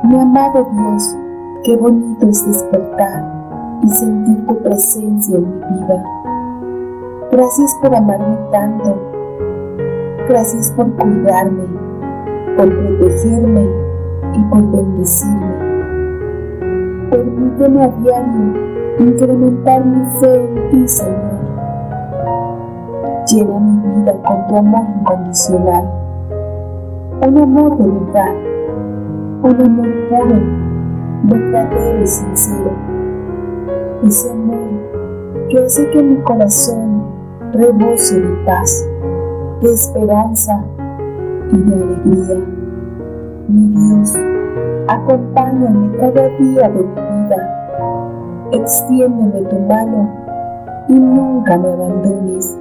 Mi amado Dios, qué bonito es despertar y sentir tu presencia en mi vida. Gracias por amarme tanto. Gracias por cuidarme, por protegerme y por bendecirme. Permíteme a diario incrementar mi fe en ti, Señor. Llena mi vida con tu amor incondicional, un amor de verdad, un amor puro, verdadero y sincero. Ese amor que hace que mi corazón rebose de paz, de esperanza y de alegría. Mi Dios, acompáñame cada día de mi vida. Extiéndeme tu mano y nunca me abandones.